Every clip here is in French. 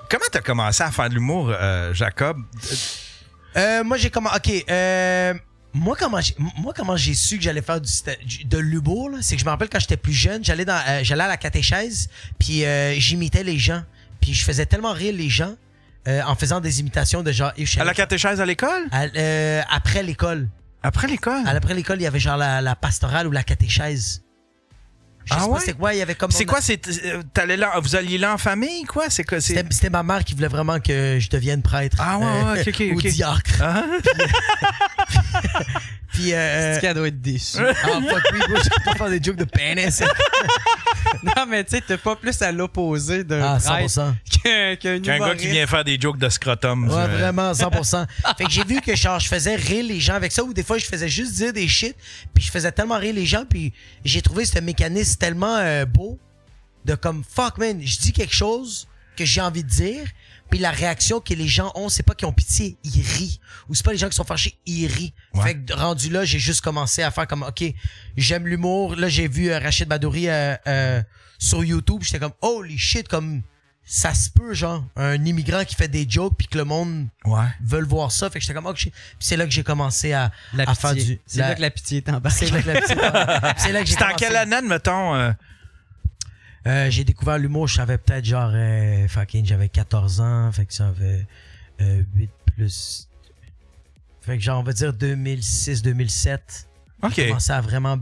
Comment t'as commencé à faire de l'humour, Jacob? Moi, j'ai commencé... OK, Moi, comment j'ai su que j'allais faire de l'humour, là, c'est que je me rappelle quand j'étais plus jeune, j'allais à la catéchèse, puis j'imitais les gens. Puis je faisais tellement rire les gens en faisant des imitations de genre... À la catéchèse à l'école? Après l'école. Après l'école? Après l'école, il y avait genre la pastorale ou la catéchèse. Je sais pas c'est quoi, il y avait comme... C'est quoi, vous alliez là en famille, quoi? C'était ma mère qui voulait vraiment que je devienne prêtre. Ah ouais, ok. Ou diacre. Ah. Puis c'est qu'elle doit être déçue. Ah, fuck me, bro, je peux pas faire des jokes de pénis. Non, mais tu sais, t'es pas plus à l'opposé d'un prêtre 100%. qu'un gars qui vient faire des jokes de scrotum. Ouais, vraiment, 100%. Fait que j'ai vu que genre, je faisais rire les gens avec ça, ou des fois, je faisais juste dire des shit, puis je faisais tellement rire les gens, puis j'ai trouvé ce mécanisme tellement beau, de comme, fuck, man, je dis quelque chose que j'ai envie de dire, puis la réaction que les gens ont, c'est pas qu'ils ont pitié, ils rient. Ou c'est pas les gens qui sont fâchés, ils rient. Ouais. Fait que rendu là, j'ai juste commencé à faire comme, OK, j'aime l'humour. Là, j'ai vu Rachid Badouri sur YouTube. J'étais comme, holy shit, comme ça se peut, genre, un immigrant qui fait des jokes puis que le monde veut voir ça. Fait que j'étais comme, OK. Puis c'est là que j'ai commencé à faire du... C'est là que la pitié t'embarque. C'est là que la pitié t'embarque. C'est là que j'ai commencé. C'était en quelle année, mettons... j'ai découvert l'humour, je savais peut-être genre j'avais 14 ans, fait que ça avait 8 plus... Fait que genre on va dire 2006-2007. OK. J'ai commencé à vraiment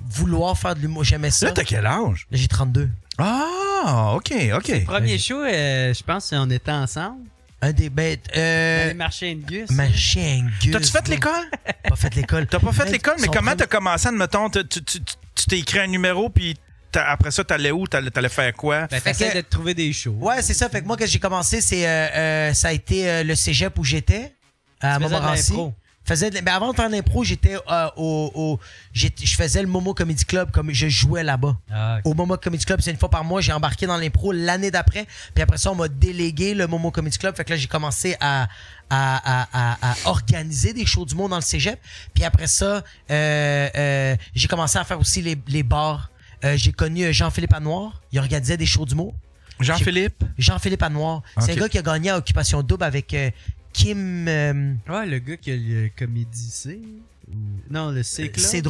vouloir faire de l'humour, j'aimais ça. Là, t'as quel âge? Là, j'ai 32. Ah, OK. Le premier show, je pense on était ensemble. Un des bêtes... Marché Angus. Marché Angus. T'as-tu fait l'école? Pas fait l'école. T'as pas fait l'école, mais comment t'as commencé, admettons, tu t'es écrit un numéro, puis... Après ça, t'allais où? T'allais faire quoi? Ben, t'essaies de trouver des shows. Ouais, c'est ça. Fait que moi, quand j'ai commencé, ça a été le cégep où j'étais, à Montmorency. Mais avant de faire l'impro, j'étais je faisais le Momo Comedy Club, comme je jouais là-bas. Ah, okay. Au Momo Comedy Club, c'est une fois par mois, j'ai embarqué dans l'impro l'année d'après. Puis après ça, on m'a délégué le Momo Comedy Club. Fait que là, j'ai commencé à organiser des shows du monde dans le cégep. Puis après ça, j'ai commencé à faire aussi les bars. J'ai connu Jean-Philippe Anoir. Il organisait des shows d'humour. Jean-Philippe Anoir. Okay. C'est un gars qui a gagné à Occupation Double avec Kim... Ouais, le gars qui a le Comédie C. Non, le C Club. C'est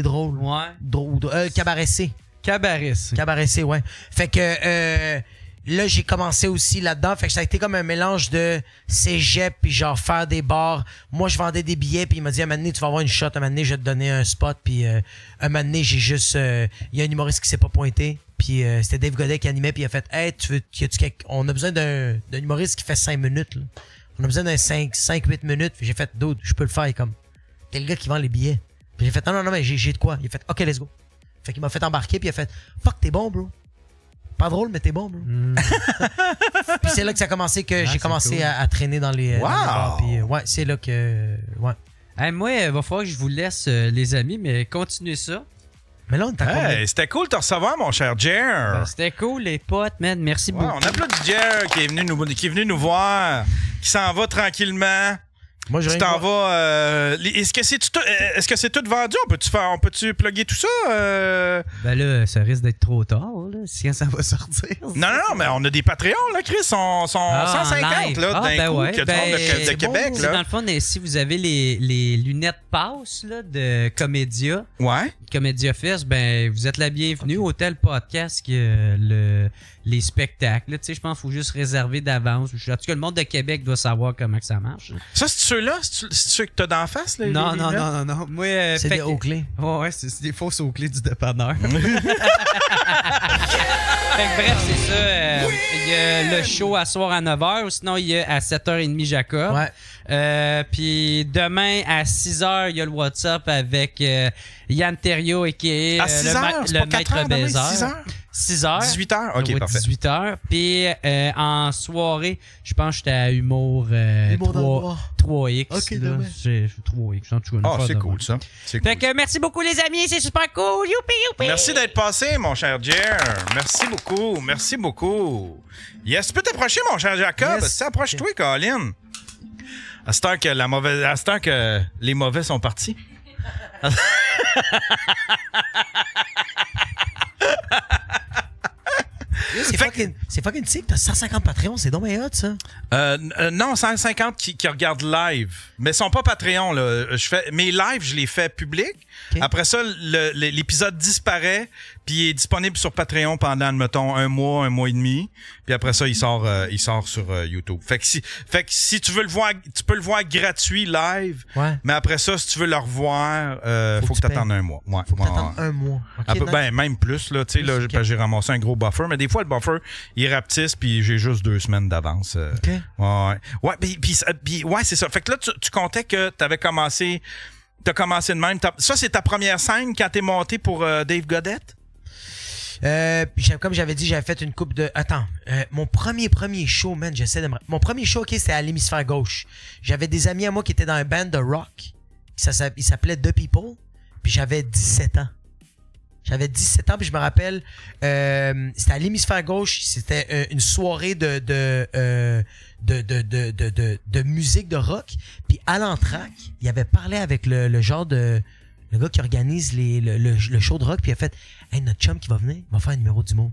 drôle. Ouais. Cabaret C. Cabaret C, ouais. Fait que... là, j'ai commencé aussi là-dedans. Fait que ça a été comme un mélange de cégep puis genre faire des bars. Moi, je vendais des billets puis il m'a dit, un moment donné, tu vas avoir une shot. Un moment donné, je vais te donner un spot. Puis un moment donné, j'ai juste... Il y a un humoriste qui s'est pas pointé. Puis c'était Dave Godet qui animait puis il a fait, hey, on a besoin d'un humoriste qui fait 5 minutes. Là. On a besoin d'un 5-8 minutes. Puis j'ai fait, dude, je peux le faire. Comme, t'es le gars qui vend les billets. Puis j'ai fait, non, mais j'ai de quoi. Il a fait, OK, let's go. Fait qu'il m'a fait embarquer puis il a fait, fuck, t'es bon, bro. Pas drôle, mais t'es bon, bro. Puis c'est là que ça a commencé, que j'ai commencé cool. à traîner dans les... Wow! Dans les bars, puis, ouais, c'est là que... Ouais. Hey, moi, il va falloir que je vous laisse, les amis, mais continuez ça. Mais là, on t'a c'était cool de te recevoir, mon cher Jer. Ben, c'était cool, les potes, man. Merci beaucoup. On applaudit Jer qui est venu nous voir, qui s'en va tranquillement. Moi, je t'en vas. Est-ce que c'est tout vendu? On peut-tu plugger tout ça? Ben là, ça risque d'être trop tard, là, si ça va sortir. Non, mais on a des Patreons, là, Chris. Sont 150 là, d'un coup, ouais. que du monde de Québec. Là. Dans le fond, si vous avez les lunettes passe là, de Comédia, Comédia Fest, ben vous êtes la bienvenue. Hôtel Podcast, les spectacles. Je pense qu'il faut juste réserver d'avance. En tout cas, le monde de Québec doit savoir comment que ça marche. Ça, c'est ceux-là? C'est ceux que t'as d'en face? Là, non. Moi, c'est des hauts-clés. Ouais, c'est des fausses hauts-clés du dépanneur. Fait que bref, c'est ça. Il y a le show à soir à 9h, ou sinon il y a à 7h30 Jacob. Ouais. Puis demain à 6h, il y a le WhatsApp avec Yann Thériault et qui est le maître baiser. 6h. 18h? OK, parfait. 18h. Puis en soirée, je pense que j'étais à Humour 3X. OK, là. J'ai 3X. C'est cool, ça. Fait que merci beaucoup, les amis. C'est super cool. Youpi. Merci d'être passé, mon cher Jer. Merci beaucoup. Yes, tu peux t'approcher, mon cher Jacob. Yes. Approche-toi, Colin. À ce temps que les mauvais sont partis. C'est fucking sick, t'as 150 Patreons, c'est donc bien hot, ça. Non, 150 qui regardent live. Mais ils sont pas Patreon, là. Mes lives, je les fais publics. Okay. Après ça, l'épisode disparaît, puis il est disponible sur Patreon pendant, mettons, un mois et demi. Puis après ça, il sort sur YouTube. Fait que si tu veux le voir, tu peux le voir gratuit live. Ouais. Mais après ça, si tu veux le revoir, faut que t'attendes un mois. Ouais. Faut que t'attendes un mois. Okay, ben, même plus, là. Tu sais, là, okay. J'ai ramassé un gros buffer. Mais des fois, le buffer, il rapetisse, puis j'ai juste 2 semaines d'avance. OK. Ouais, puis ouais, c'est ça. Fait que là, tu comptais que t'avais commencé... T'as commencé de même. Ça, c'est ta première scène quand t'es monté pour Dave Godette? Comme j'avais dit, j'avais fait une coupe de... Attends, mon premier show, man, j'essaie de me... Mon premier show, OK, c'était à l'hémisphère gauche. J'avais des amis à moi qui étaient dans un band de rock. Il s'appelait The People. Puis j'avais 17 ans. Puis je me rappelle, c'était à l'hémisphère gauche. C'était une soirée de musique de rock. Puis à l'entraque, il avait parlé avec le gars qui organise le show de rock. Puis il a fait, hey, notre chum qui va venir, il va faire un numéro d'humour.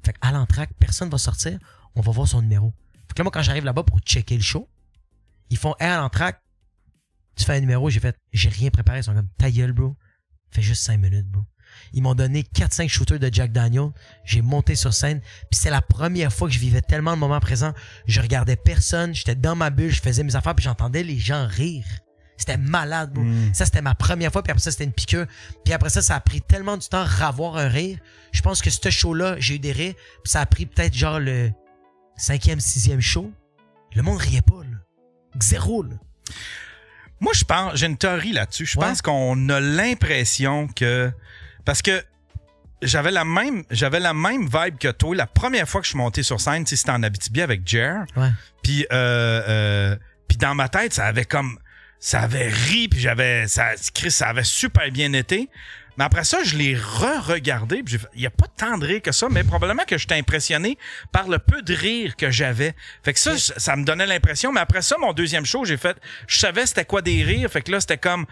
Fait qu'à l'entraque, personne va sortir. On va voir son numéro. Fait que là, moi, quand j'arrive là-bas pour checker le show, ils font, hey, à l'entraque, tu fais un numéro. J'ai rien préparé. Ils sont comme, ta gueule, bro. Fais juste 5 minutes, bro. Ils m'ont donné 4-5 shooters de Jack Daniel. J'ai monté sur scène. Puis c'est la première fois que je vivais tellement le moment présent. Je regardais personne. J'étais dans ma bulle. Je faisais mes affaires. Puis j'entendais les gens rire. C'était malade, bro. Ça, c'était ma première fois. Puis après ça, c'était une piqûre. Puis après ça, ça a pris tellement du temps à avoir un rire. Je pense que ce show-là, j'ai eu des rires. Puis ça a pris peut-être genre le 5e, 6e show. Le monde riait pas, là. Zéro, là. Moi, j'ai une théorie là-dessus. Je pense qu'on a l'impression que... Parce que j'avais la même vibe que toi. La première fois que je suis monté sur scène, c'était en Abitibi avec Jer. Ouais. Puis dans ma tête, ça avait ri, puis ça avait super bien été. Mais après ça, je l'ai re-regardé, puis il n'y a pas tant de rire que ça, mais probablement que j'étais impressionné par le peu de rire que j'avais. Fait que ça me donnait l'impression. Mais après ça, mon deuxième show, je savais c'était quoi des rires. Fait que là, c'était comme...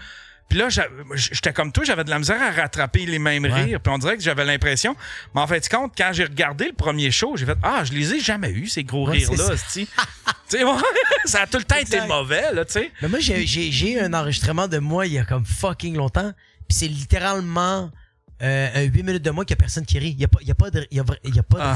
Puis là, j'étais comme toi, j'avais de la misère à rattraper les mêmes rires. Puis on dirait que j'avais l'impression. Mais en fait, compte, quand j'ai regardé le premier show, j'ai fait « Ah, je les ai jamais eus, ces gros rires-là. » Ça a tout le temps été mauvais, là, tu sais. Mais moi, j'ai eu un enregistrement de moi il y a comme fucking longtemps. Puis c'est littéralement 8 minutes de moi qu'il y a personne qui rit. Il y a pas de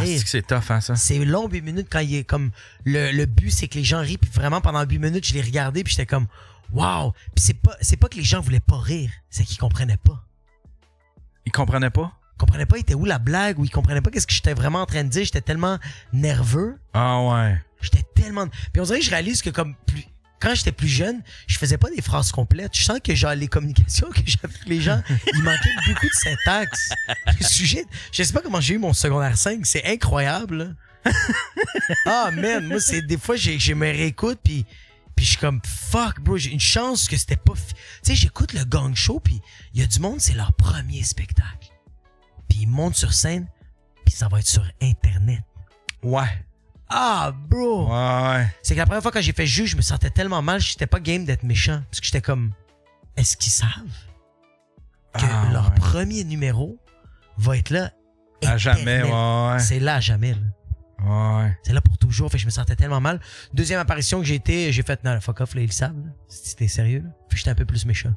rire. C'est tough, hein, ça. C'est long, 8 minutes, quand il est comme... Le but, c'est que les gens rient. Puis vraiment, pendant 8 minutes, je les regardais, puis j'étais comme... Wow! Puis c'est pas que les gens voulaient pas rire, c'est qu'ils comprenaient pas. Ils comprenaient pas? Ils comprenaient pas, était où la blague, ou ils comprenaient pas qu'est-ce que j'étais vraiment en train de dire. J'étais tellement nerveux. Ah ouais. J'étais tellement... Puis on dirait que je réalise que quand j'étais plus jeune, je faisais pas des phrases complètes. Je sens que genre les communications que j'avais avec les gens, il manquait beaucoup de syntaxe. Je sais pas comment j'ai eu mon secondaire 5, c'est incroyable. Ah man, moi c'est des fois je me réécoute puis je suis comme fuck bro, j'ai une chance que c'était pas... Tu sais, j'écoute le Gang Show puis il y a du monde, c'est leur premier spectacle. Puis ils montent sur scène puis ça va être sur Internet. Ouais. Ah bro. Ouais. C'est que la première fois quand j'ai fait juge, je me sentais tellement mal, j'étais pas game d'être méchant. Parce que j'étais comme, est-ce qu'ils savent que leur premier numéro va être là à jamais, ouais. C'est là à jamais, là. Ouais. C'est là pour toujours. Fait que je me sentais tellement mal. Deuxième apparition que j'ai fait, non, fuck off, là, ils le savent, là. C'était sérieux, là. Fait que j'étais un peu plus méchant.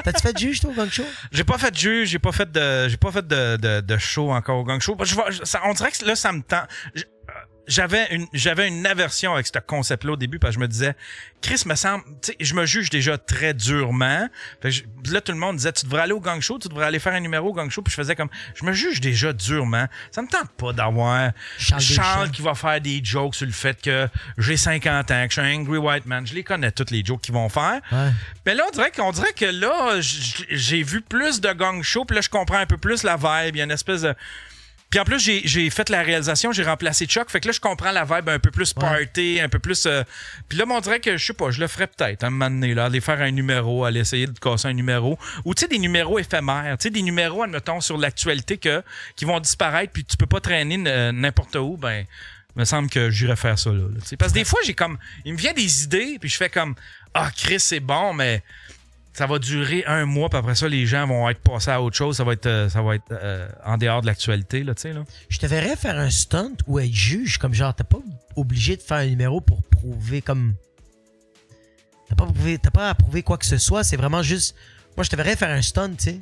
T'as-tu fait de juge, toi, au Gang Show? J'ai pas fait de juge, j'ai pas fait de show encore au Gang Show. On dirait que là, ça me tend. J'avais une aversion avec ce concept-là au début parce que je me disais, Chris, me semble, tu sais, je me juge déjà très durement. Là, tout le monde disait, tu devrais aller au Gang Show, tu devrais aller faire un numéro au Gang Show. Puis je faisais comme, je me juge déjà durement. Ça me tente pas d'avoir Charles qui va faire des jokes sur le fait que j'ai 50 ans, que je suis un angry white man. Je les connais toutes les jokes qu'ils vont faire. Ouais. Mais là, on dirait que là, j'ai vu plus de Gang Show. Puis là, je comprends un peu plus la vibe. Il y a une espèce de... Puis en plus, j'ai fait la réalisation, j'ai remplacé Chuck. Fait que là, je comprends la vibe un peu plus party, un peu plus... Puis là, on dirait que, je sais pas, je le ferais peut-être, un moment donné, là, aller faire un numéro, aller essayer de casser un numéro. Ou tu sais, des numéros éphémères. Tu sais, des numéros, admettons, sur l'actualité qui vont disparaître, puis tu peux pas traîner n'importe où, ben... Il me semble que j'irais faire ça, là. Parce que des fois, il me vient des idées, puis je fais comme, Chris, c'est bon, mais... ça va durer 1 mois, puis après ça, les gens vont être passés à autre chose. Ça va être en dehors de l'actualité, là, tu sais, là. Je te verrais faire un stunt ou être juge, comme genre, t'es pas obligé de faire un numéro pour prouver comme... T'as pas à prouver quoi que ce soit, c'est vraiment juste... Moi, je te verrais faire un stunt, tu sais.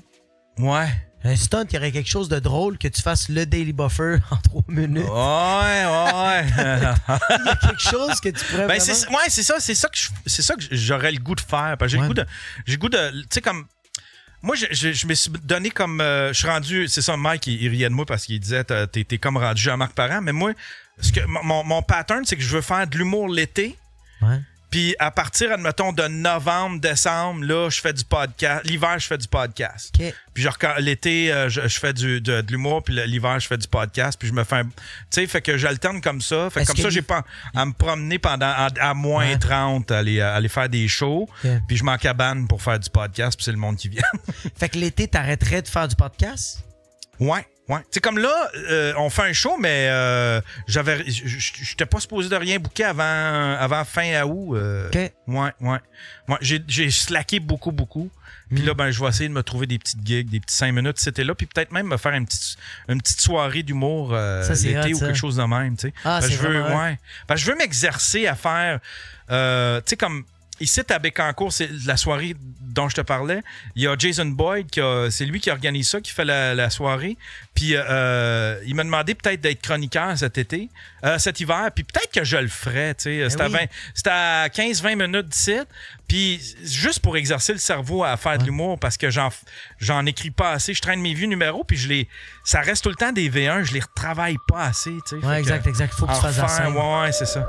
Ouais. Un stunt, il y aurait quelque chose de drôle que tu fasses le Daily Buffer en 3 minutes. Ouais. Il y a quelque chose que tu pourrais ben, vraiment... c'est ça que j'aurais le goût de faire. Parce que j'ai le goût de... Tu sais, comme... Moi, je me suis donné comme... je suis rendu... C'est ça, Mike, il riait de moi parce qu'il disait t'es comme rendu Jean-Marc Parent. Mais moi, mon pattern, c'est que je veux faire de l'humour l'été. Ouais. Puis à partir, admettons, de novembre, décembre, là, je fais du podcast. L'hiver, je fais du podcast. Okay. Puis genre, l'été, je fais de l'humour, puis l'hiver, je fais du podcast. Puis je me fais... Tu sais, fait que j'alterne comme ça. Fait que comme ça, j'ai pas à me promener pendant à moins 30, aller faire des shows. Okay. Puis je m'en cabane pour faire du podcast, puis c'est le monde qui vient. Fait que l'été, t'arrêterais de faire du podcast? Ouais. C'est comme là, on fait un show, mais j'étais pas supposé de rien booker avant fin août. OK. Ouais. J'ai slacké beaucoup. Puis là, ben, je vais essayer de me trouver des petites gigs, des petits 5 minutes, c'était là, puis peut-être même me faire une petite soirée d'humour l'été ou quelque chose de même, tu sais. Ah, c'est je veux m'exercer à faire, tu sais, comme... Ici, à Bécancour, c'est la soirée dont je te parlais. Il y a Jason Boyd, c'est lui qui organise ça, qui fait la soirée. Puis il m'a demandé peut-être d'être chroniqueur cet hiver. Puis peut-être que je le ferais. C'était à 15-20 minutes d'ici. Puis juste pour exercer le cerveau à faire de l'humour, parce que j'en écris pas assez. Je traîne mes vieux numéros, puis ça reste tout le temps des V1. Je les retravaille pas assez. Ouais, exact. Faut que tu fasses ça. Ouais, c'est ça.